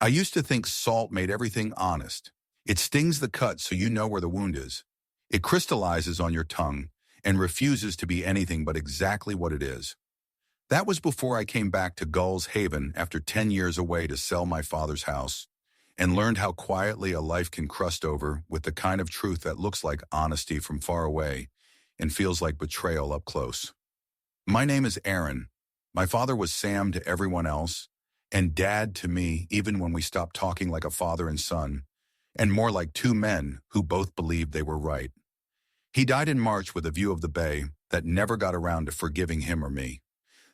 I used to think salt made everything honest. It stings the cut so you know where the wound is. It crystallizes on your tongue and refuses to be anything but exactly what it is. That was before I came back to Gull's Haven after 10 years away to sell my father's house and learned how quietly a life can crust over with the kind of truth that looks like honesty from far away and feels like betrayal up close. My name is Aaron. My father was Sam to everyone else, and Dad to me even when we stopped talking like a father and son, and more like two men who both believed they were right. He died in March with a view of the bay that never got around to forgiving him or me.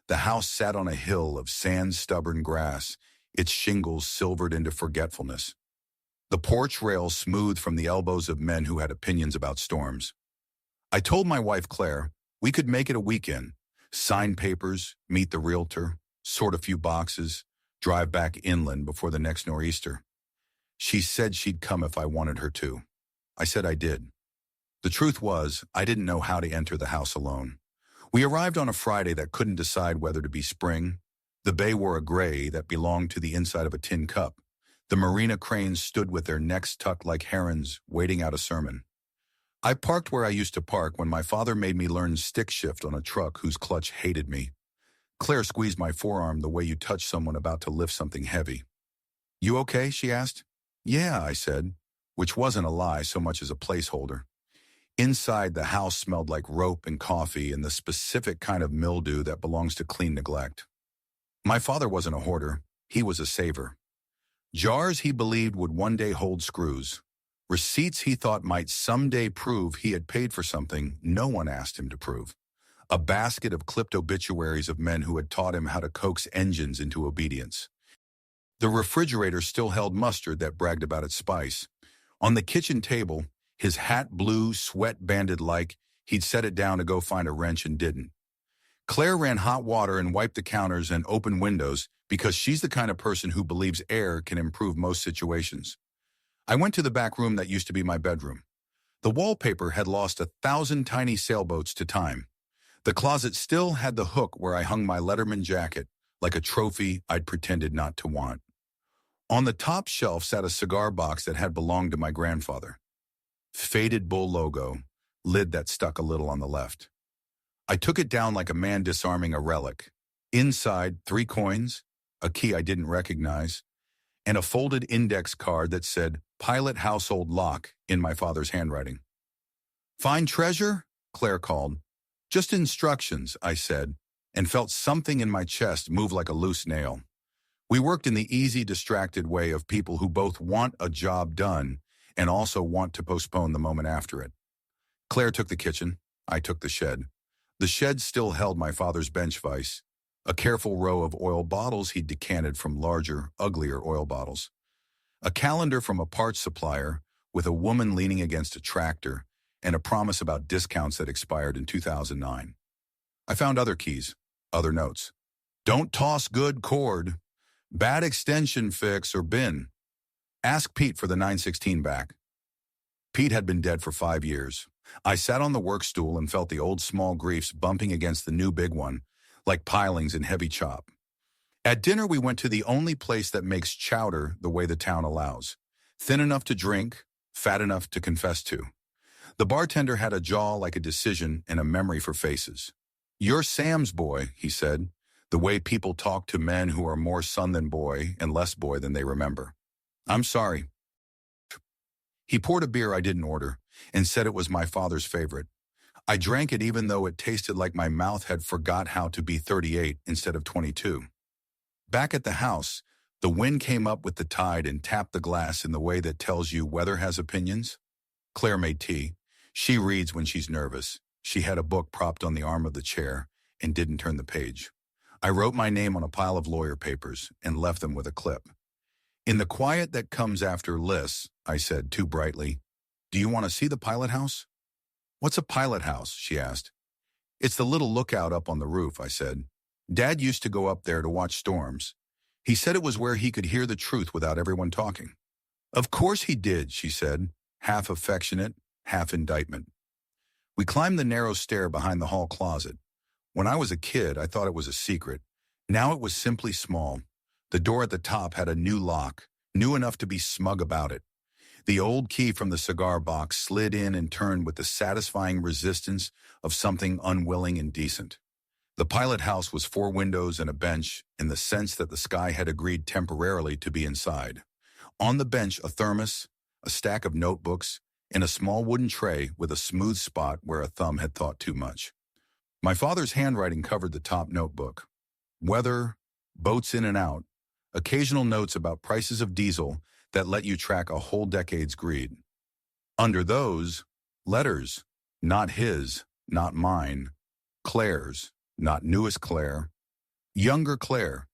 The house sat on a hill of sand-stubborn grass, its shingles silvered into forgetfulness. The porch rails smooth from the elbows of men who had opinions about storms. I told my wife Claire we could make it a weekend, sign papers, meet the realtor, sort a few boxes, drive back inland before the next nor'easter. She said she'd come if I wanted her to. I said I did. The truth was, I didn't know how to enter the house alone. We arrived on a Friday that couldn't decide whether to be spring. The bay wore a gray that belonged to the inside of a tin cup. The marina cranes stood with their necks tucked like herons, waiting out a sermon. I parked where I used to park when my father made me learn stick shift on a truck whose clutch hated me. Claire squeezed my forearm the way you touch someone about to lift something heavy. "You okay?" she asked. "Yeah," I said, which wasn't a lie so much as a placeholder. Inside, the house smelled like rope and coffee and the specific kind of mildew that belongs to clean neglect. My father wasn't a hoarder. He was a saver. Jars he believed would one day hold screws. Receipts he thought might someday prove he had paid for something no one asked him to prove. A basket of clipped obituaries of men who had taught him how to coax engines into obedience. The refrigerator still held mustard that bragged about its spice. On the kitchen table, his hat blue, sweat-banded like he'd set it down to go find a wrench and didn't. Claire ran hot water and wiped the counters and opened windows because she's the kind of person who believes air can improve most situations. I went to the back room that used to be my bedroom. The wallpaper had lost 1,000 tiny sailboats to time. The closet still had the hook where I hung my Letterman jacket, like a trophy I'd pretended not to want. On the top shelf sat a cigar box that had belonged to my grandfather. Faded bull logo, lid that stuck a little on the left. I took it down like a man disarming a relic. Inside, 3 coins, a key I didn't recognize, and a folded index card that said Pilot Household Lock in my father's handwriting. "Find treasure?" Claire called. "Just instructions," I said, and felt something in my chest move like a loose nail. We worked in the easy, distracted way of people who both want a job done and also want to postpone the moment after it. Claire took the kitchen. I took the shed. The shed still held my father's bench vise, a careful row of oil bottles he'd decanted from larger, uglier oil bottles, a calendar from a parts supplier with a woman leaning against a tractor, and a promise about discounts that expired in 2009. I found other keys, other notes. "Don't toss good cord. Bad extension fix or bin. Ask Pete for the 916 back." Pete had been dead for 5 years. I sat on the work stool and felt the old small griefs bumping against the new big one, like pilings in heavy chop. At dinner, we went to the only place that makes chowder the way the town allows. Thin enough to drink, fat enough to confess to. The bartender had a jaw like a decision and a memory for faces. "You're Sam's boy," he said, the way people talk to men who are more son than boy and less boy than they remember. "I'm sorry." He poured a beer I didn't order and said it was my father's favorite. I drank it even though it tasted like my mouth had forgot how to be 38 instead of 22. Back at the house, the wind came up with the tide and tapped the glass in the way that tells you weather has opinions. Claire made tea. She reads when she's nervous. She had a book propped on the arm of the chair and didn't turn the page. I wrote my name on a pile of lawyer papers and left them with a clip. "In the quiet that comes after lists," I said too brightly, "do you want to see the pilot house?" "What's a pilot house?" she asked. "It's the little lookout up on the roof," I said. "Dad used to go up there to watch storms. He said it was where he could hear the truth without everyone talking." "Of course he did," she said, half affectionate, half indictment. We climbed the narrow stair behind the hall closet. When I was a kid, I thought it was a secret. Now it was simply small. The door at the top had a new lock, knew enough to be smug about it. The old key from the cigar box slid in and turned with the satisfying resistance of something unwilling and decent. The pilot house was 4 windows and a bench, in the sense that the sky had agreed temporarily to be inside. On the bench, a thermos, a stack of notebooks, and a small wooden tray with a smooth spot where a thumb had thought too much. My father's handwriting covered the top notebook. Weather, boats in and out, occasional notes about prices of diesel that let you track a whole decade's greed. Under those, letters, not his, not mine, Claire's, not newest Claire, younger Claire,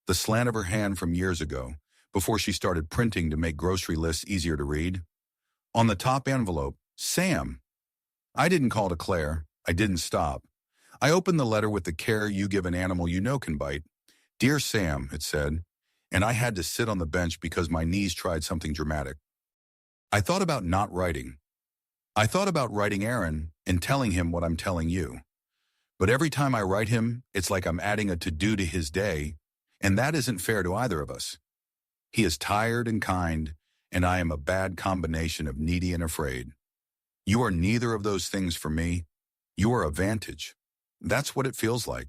the slant of her hand from years ago, before she started printing to make grocery lists easier to read. On the top envelope, Sam. I didn't call to Claire. I didn't stop. I opened the letter with the care you give an animal you know can bite. Dear Sam, it said, and I had to sit on the bench because my knees tried something dramatic. I thought about not writing. I thought about writing Aaron and telling him what I'm telling you. But every time I write him, it's like I'm adding a to-do to his day, and that isn't fair to either of us. He is tired and kind, and I am a bad combination of needy and afraid. You are neither of those things for me. You are a vantage. That's what it feels like.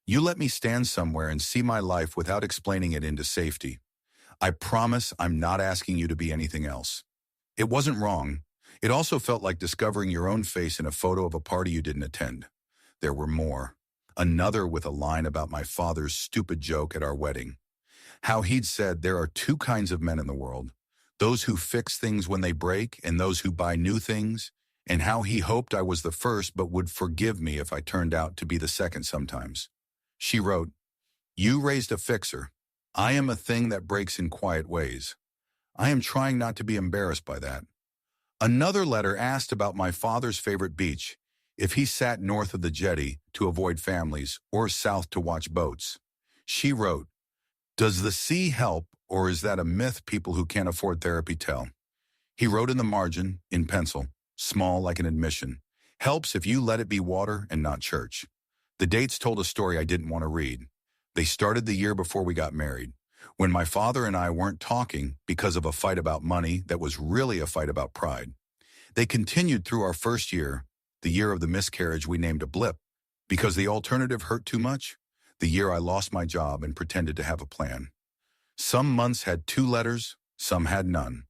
You let me stand somewhere and see my life without explaining it into safety. I promise I'm not asking you to be anything else. It wasn't wrong. It also felt like discovering your own face in a photo of a party you didn't attend. There were more. Another with a line about my father's stupid joke at our wedding. How he'd said there are 2 kinds of men in the world, those who fix things when they break and those who buy new things, and how he hoped I was the first but would forgive me if I turned out to be the second sometimes. She wrote, You raised a fixer. I am a thing that breaks in quiet ways. I am trying not to be embarrassed by that. Another letter asked about my father's favorite beach, if he sat north of the jetty to avoid families or south to watch boats. She wrote, Does the sea help, or is that a myth people who can't afford therapy tell? He wrote in the margin, in pencil, small like an admission, helps if you let it be water and not church. The dates told a story I didn't want to read. They started the year before we got married, when my father and I weren't talking because of a fight about money that was really a fight about pride. They continued through our first year, the year of the miscarriage we named a blip, because the alternative hurt too much, the year I lost my job and pretended to have a plan. Some months had 2 letters, some had none.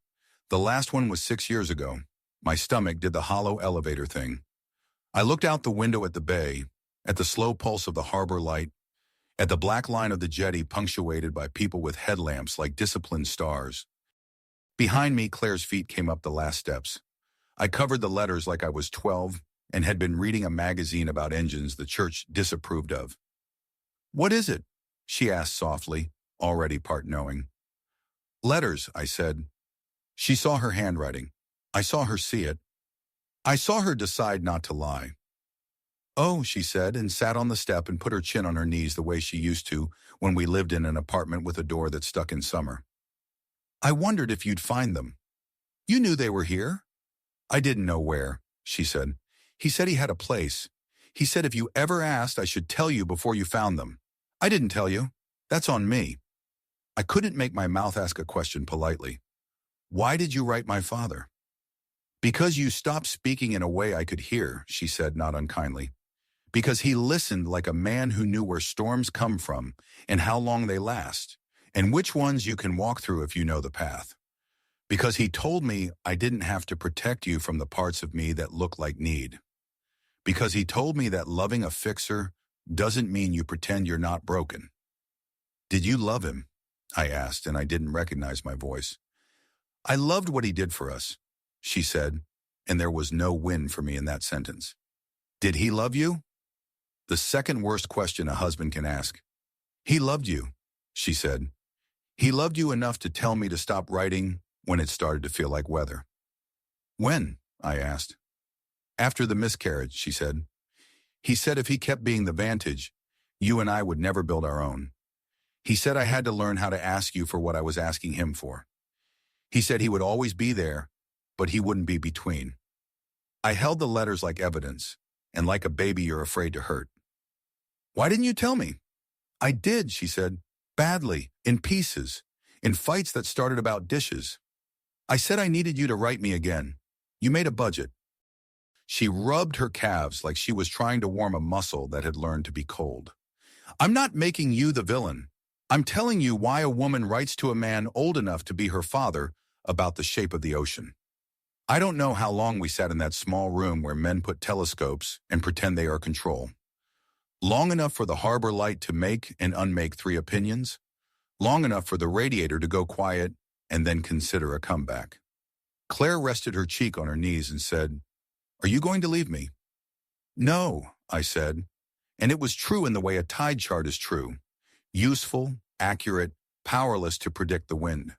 The last one was 6 years ago. My stomach did the hollow elevator thing. I looked out the window at the bay, at the slow pulse of the harbor light, at the black line of the jetty punctuated by people with headlamps like disciplined stars. Behind me, Claire's feet came up the last steps. I covered the letters like I was 12 and had been reading a magazine about engines the church disapproved of. What is it? She asked softly, already part knowing. Letters, I said. She saw her handwriting. I saw her see it. I saw her decide not to lie. Oh, she said, and sat on the step and put her chin on her knees the way she used to when we lived in an apartment with a door that stuck in summer. I wondered if you'd find them. You knew they were here? I didn't know where, she said. He said he had a place. He said if you ever asked, I should tell you before you found them. I didn't tell you. That's on me. I couldn't make my mouth ask a question politely. Why did you write my father? Because you stopped speaking in a way I could hear, she said, not unkindly. Because he listened like a man who knew where storms come from and how long they last, and which ones you can walk through if you know the path. Because he told me I didn't have to protect you from the parts of me that look like need. Because he told me that loving a fixer doesn't mean you pretend you're not broken. Did you love him? I asked, and I didn't recognize my voice. I loved what he did for us, she said, and there was no win for me in that sentence. Did he love you? The second worst question a husband can ask. He loved you, she said. He loved you enough to tell me to stop writing when it started to feel like weather. When? I asked. After the miscarriage, she said. He said if he kept being the vantage, you and I would never build our own. He said I had to learn how to ask you for what I was asking him for. He said he would always be there, but he wouldn't be between. I held the letters like evidence, and like a baby you're afraid to hurt. Why didn't you tell me? I did, she said. Badly, in pieces. in fights that started about dishes. I said I needed you to write me again. You made a budget. She rubbed her calves like she was trying to warm a muscle that had learned to be cold. I'm not making you the villain. I'm telling you why a woman writes to a man old enough to be her father about the shape of the ocean. I don't know how long we sat in that small room where men put telescopes and pretend they are control. Long enough for the harbor light to make and unmake 3 opinions. Long enough for the radiator to go quiet and then consider a comeback. Claire rested her cheek on her knees and said, "Are you going to leave me?" "No," I said, and it was true in the way a tide chart is true. Useful, accurate, powerless to predict the wind.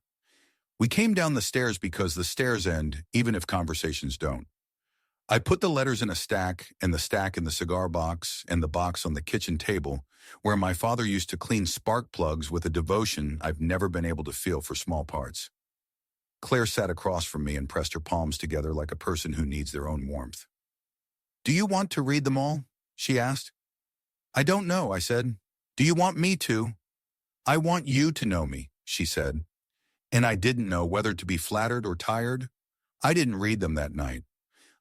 We came down the stairs because the stairs end, even if conversations don't. I put the letters in a stack, and the stack in the cigar box, and the box on the kitchen table, where my father used to clean spark plugs with a devotion I've never been able to feel for small parts. Claire sat across from me and pressed her palms together like a person who needs their own warmth. "Do you want to read them all?" she asked. "I don't know," I said. "Do you want me to?" "I want you to know me," she said. And I didn't know whether to be flattered or tired. I didn't read them that night.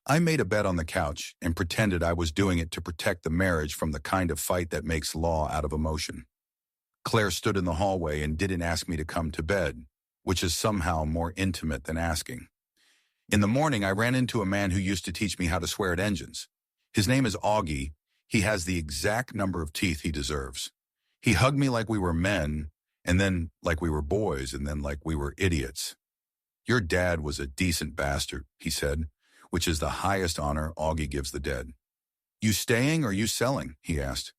I made a bed on the couch and pretended I was doing it to protect the marriage from the kind of fight that makes law out of emotion. Claire stood in the hallway and didn't ask me to come to bed, which is somehow more intimate than asking. In the morning, I ran into a man who used to teach me how to swear at engines. His name is Augie. He has the exact number of teeth he deserves. He hugged me like we were men, and then like we were boys, and then like we were idiots. "Your dad was a decent bastard," he said, which is the highest honor Augie gives the dead. "You staying or you selling?" he asked.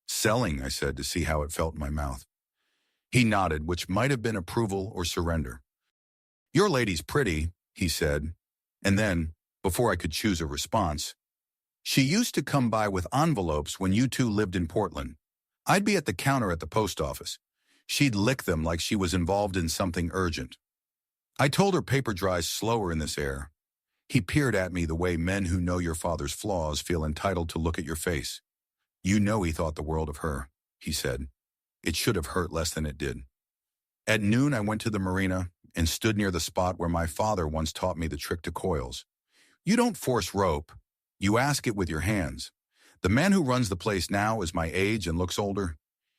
"Selling," I said to see how it felt in my mouth. He nodded, which might have been approval or surrender. "Your lady's pretty," he said, and then, before I could choose a response, "She used to come by with envelopes when you two lived in Portland. I'd be at the counter at the post office. She'd lick them like she was involved in something urgent. I told her paper dries slower in this air." He peered at me the way men who know your father's flaws feel entitled to look at your face. "You know he thought the world of her," he said. "It should have hurt less than it did." At noon, I went to the marina and stood near the spot where my father once taught me the trick to coils. You don't force rope. You ask it with your hands. The man who runs the place now is my age and looks older.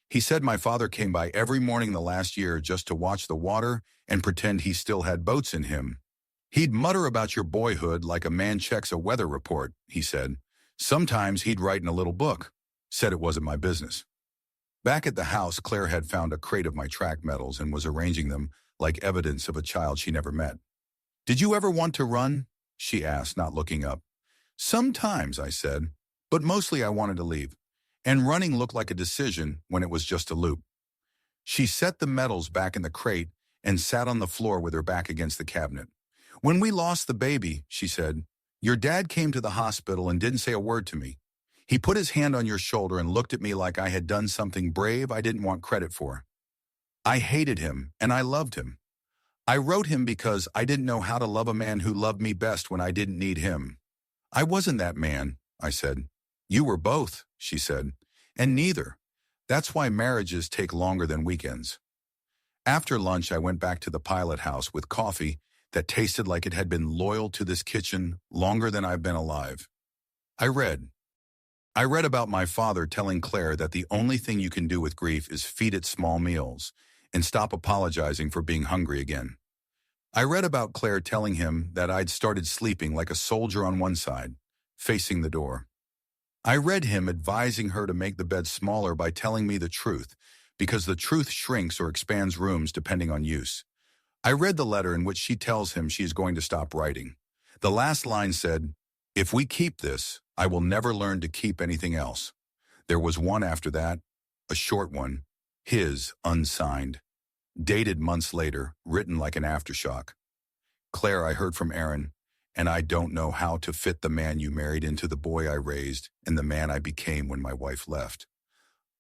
He said my father came by every morning the last year just to watch the water and pretend he still had boats in him. "He'd mutter about your boyhood like a man checks a weather report," he said. "Sometimes he'd write in a little book. Said it wasn't my business." Back at the house, Claire had found a crate of my track medals and was arranging them like evidence of a child she never met. "Did you ever want to run?" she asked, not looking up. "Sometimes," I said, "but mostly I wanted to leave. And running looked like a decision when it was just a loop." She set the medals back in the crate and sat on the floor with her back against the cabinet. "When we lost the baby," she said, "your dad came to the hospital and didn't say a word to me. He put his hand on your shoulder and looked at me like I had done something brave I didn't want credit for. I hated him, and I loved him. I wrote him because I didn't know how to love a man who loved me best when I didn't need him. I wasn't that man," I said. "You were both," she said, "and neither. That's why marriages take longer than weekends." After lunch, I went back to the pilot house with coffee that tasted like it had been loyal to this kitchen longer than I've been alive. I read. I read about my father telling Claire that the only thing you can do with grief is feed it small meals and stop apologizing for being hungry again. I read about Claire telling him that I'd started sleeping like a soldier on one side, facing the door. I read him advising her to make the bed smaller by telling me the truth, because the truth shrinks or expands rooms depending on use. I read the letter in which she tells him she is going to stop writing. The last line said, "If we keep this, I will never learn to keep anything else." There was one after that, a short one, his, unsigned, dated months later, written like an aftershock. "Claire, I heard from Aaron, and I don't know how to fit the man you married into the boy I raised and the man I became when my wife left.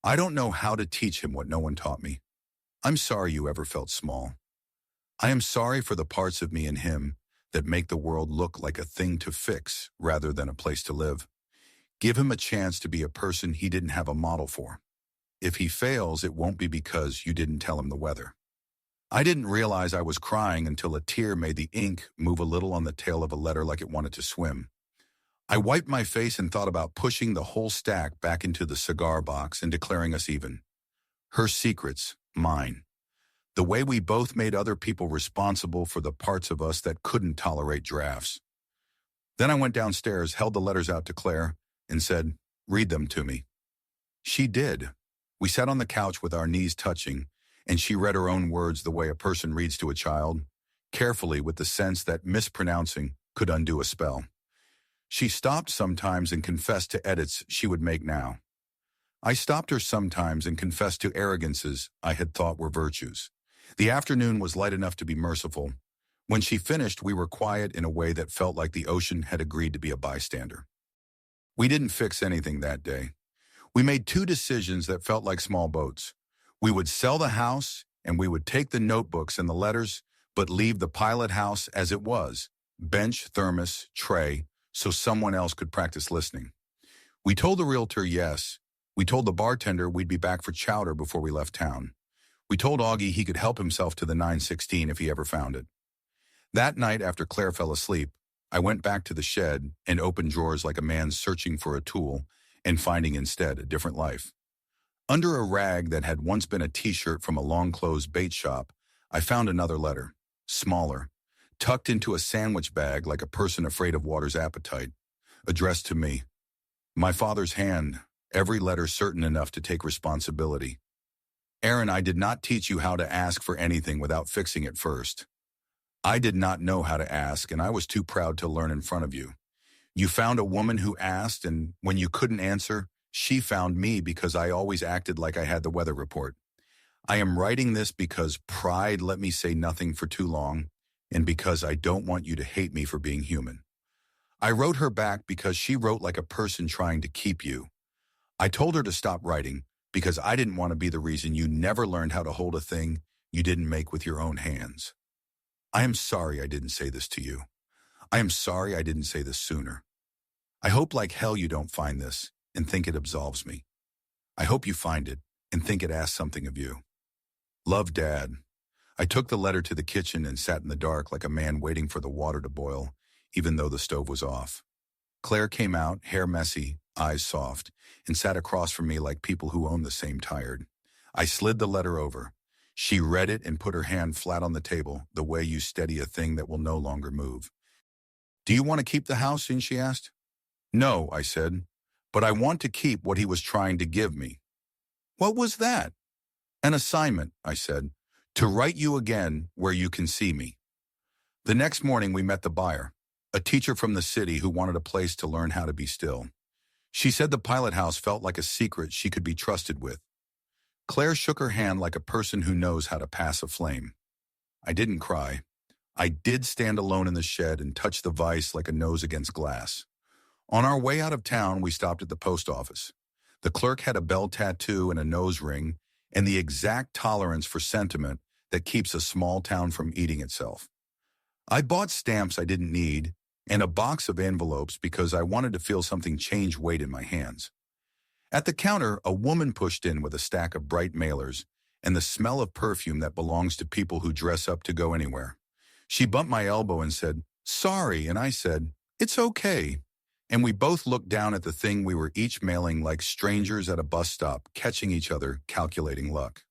I don't know how to teach him what no one taught me. I'm sorry you ever felt small. I am sorry for the parts of me and him that make the world look like a thing to fix rather than a place to live. Give him a chance to be a person he didn't have a model for. If he fails, it won't be because you didn't tell him the weather." I didn't realize I was crying until a tear made the ink move a little on the tail of a letter like it wanted to swim. I wiped my face and thought about pushing the whole stack back into the cigar box and declaring us even. Her secrets, mine. The way we both made other people responsible for the parts of us that couldn't tolerate drafts. Then I went downstairs, held the letters out to Claire, and said, "Read them to me." She did. We sat on the couch with our knees touching, and she read her own words the way a person reads to a child, carefully with the sense that mispronouncing could undo a spell. She stopped sometimes and confessed to edits she would make now. I stopped her sometimes and confessed to arrogances I had thought were virtues. The afternoon was light enough to be merciful. When she finished, we were quiet in a way that felt like the ocean had agreed to be a bystander. We didn't fix anything that day. We made two decisions that felt like small boats. We would sell the house, and we would take the notebooks and the letters, but leave the pilot house as it was, bench, thermos, tray, so someone else could practice listening. We told the realtor yes. We told the bartender we'd be back for chowder before we left town. We told Augie he could help himself to the 916 if he ever found it. That night, after Claire fell asleep, I went back to the shed and opened drawers like a man searching for a tool and finding instead a different life. Under a rag that had once been a t-shirt from a long-closed bait shop, I found another letter, smaller, tucked into a sandwich bag like a person afraid of water's appetite, addressed to me. My father's hand, every letter certain enough to take responsibility. "Aaron, I did not teach you how to ask for anything without fixing it first. I did not know how to ask, and I was too proud to learn in front of you. You found a woman who asked, and when you couldn't answer, she found me because I always acted like I had the weather report. I am writing this because pride let me say nothing for too long, and because I don't want you to hate me for being human. I wrote her back because she wrote like a person trying to keep you. I told her to stop writing because I didn't want to be the reason you never learned how to hold a thing you didn't make with your own hands. I am sorry I didn't say this to you. I am sorry I didn't say this sooner. I hope like hell you don't find this and think it absolves me. I hope you find it and think it asks something of you. Love, Dad." I took the letter to the kitchen and sat in the dark like a man waiting for the water to boil, even though the stove was off. Claire came out, hair messy, eyes soft, and sat across from me like people who own the same tired. I slid the letter over. She read it and put her hand flat on the table, the way you steady a thing that will no longer move. "Do you want to keep the house?" she asked. "No," I said, "but I want to keep what he was trying to give me." "What was that?" "An assignment," I said, "to write you again where you can see me." The next morning we met the buyer, a teacher from the city who wanted a place to learn how to be still. She said the pilot house felt like a secret she could be trusted with. Claire shook her hand like a person who knows how to pass a flame. I didn't cry. I did stand alone in the shed and touch the vise like a nose against glass. On our way out of town, we stopped at the post office. The clerk had a bell tattoo and a nose ring and the exact tolerance for sentiment that keeps a small town from eating itself. I bought stamps I didn't need and a box of envelopes because I wanted to feel something change weight in my hands. At the counter, a woman pushed in with a stack of bright mailers and the smell of perfume that belongs to people who dress up to go anywhere. She bumped my elbow and said, "Sorry," and I said, "It's okay." And we both looked down at the thing we were each mailing like strangers at a bus stop, catching each other, calculating luck.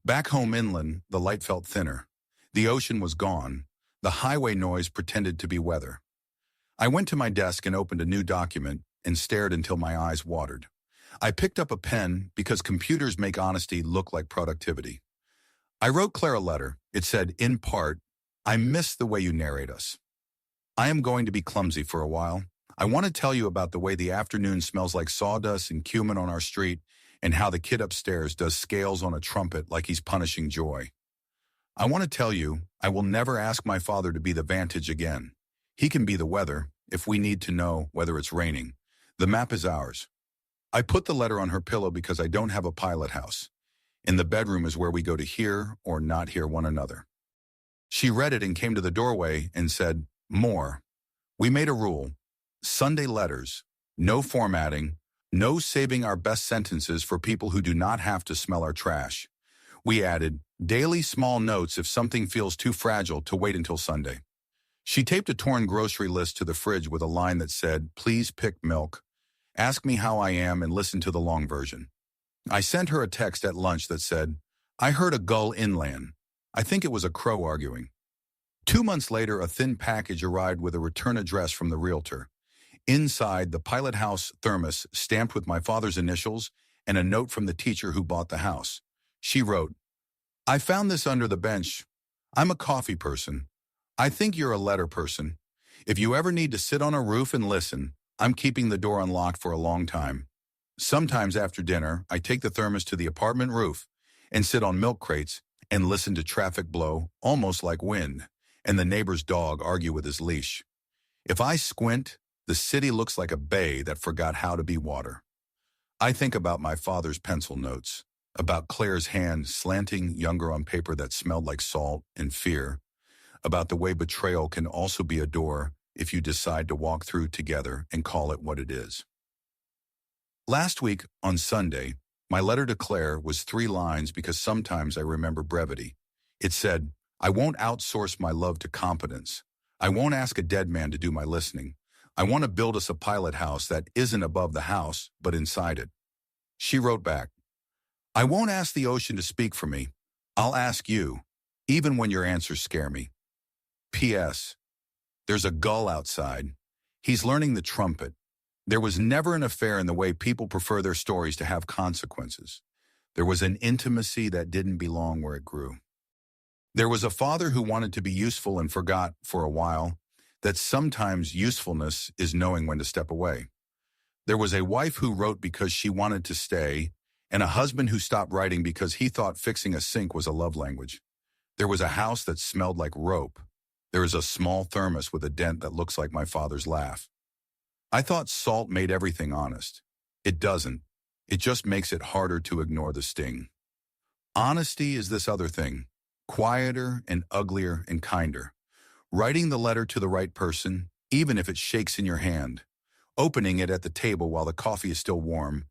Back home inland, the light felt thinner. The ocean was gone. The highway noise pretended to be weather. I went to my desk and opened a new document and stared until my eyes watered. I picked up a pen because computers make honesty look like productivity. I wrote Claire a letter. It said, in part, "I miss the way you narrate us. I am going to be clumsy for a while. I want to tell you about the way the afternoon smells like sawdust and cumin on our street and how the kid upstairs does scales on a trumpet like he's punishing joy. I want to tell you I will never ask my father to be the vantage again. He can be the weather if we need to know whether it's raining. The map is ours." I put the letter on her pillow because I don't have a pilot house. In the bedroom is where we go to hear or not hear one another. She read it and came to the doorway and said, "More. We made a rule. Sunday letters, no formatting, no saving our best sentences for people who do not have to smell our trash. We added daily small notes if something feels too fragile to wait until Sunday. She taped a torn grocery list to the fridge with a line that said, "Please pick milk. Ask me how I am and listen to the long version." I sent her a text at lunch that said, "I heard a gull inland." I think it was a crow arguing. 2 months later, a thin package arrived with a return address from the realtor. Inside, the Pilot House thermos stamped with my father's initials and a note from the teacher who bought the house. She wrote, "I found this under the bench. I'm a coffee person. I think you're a letter person. If you ever need to sit on a roof and listen, I'm keeping the door unlocked for a long time. Sometimes after dinner, I take the thermos to the apartment roof and sit on milk crates and listen to traffic blow, almost like wind, and the neighbor's dog argue with his leash. If I squint, the city looks like a bay that forgot how to be water." I think about my father's pencil notes, about Claire's hand slanting younger on paper that smelled like salt and fear, about the way betrayal can also be a door if you decide to walk through together and call it what it is. Last week, on Sunday, my letter to Claire was 3 lines because sometimes I remember brevity. It said, "I won't outsource my love to competence. I won't ask a dead man to do my listening. I want to build us a pilot house that isn't above the house, but inside it." She wrote back, "I won't ask the ocean to speak for me. I'll ask you, even when your answers scare me. P.S. There's a gull outside. He's learning the trumpet. There was never an affair in the way people prefer their stories to have consequences. There was an intimacy that didn't belong where it grew. There was a father who wanted to be useful and forgot, for a while, that sometimes usefulness is knowing when to step away. There was a wife who wrote because she wanted to stay, and a husband who stopped writing because he thought fixing a sink was a love language. There was a house that smelled like rope. There is a small thermos with a dent that looks like my father's laugh. I thought salt made everything honest. It doesn't. It just makes it harder to ignore the sting. Honesty is this other thing, quieter and uglier and kinder. Writing the letter to the right person, even if it shakes in your hand. Opening it at the table while the coffee is still warm.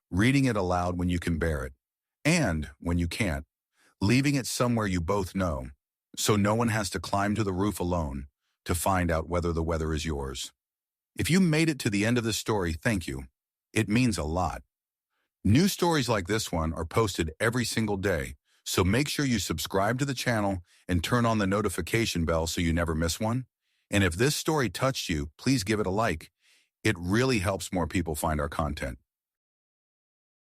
Reading it aloud when you can bear it. And, when you can't, leaving it somewhere you both know, so no one has to climb to the roof alone to find out whether the weather is yours. If you made it to the end of this story, thank you. It means a lot. New stories like this one are posted every single day, so make sure you subscribe to the channel and turn on the notification bell so you never miss one. And if this story touched you, please give it a like. It really helps more people find our content.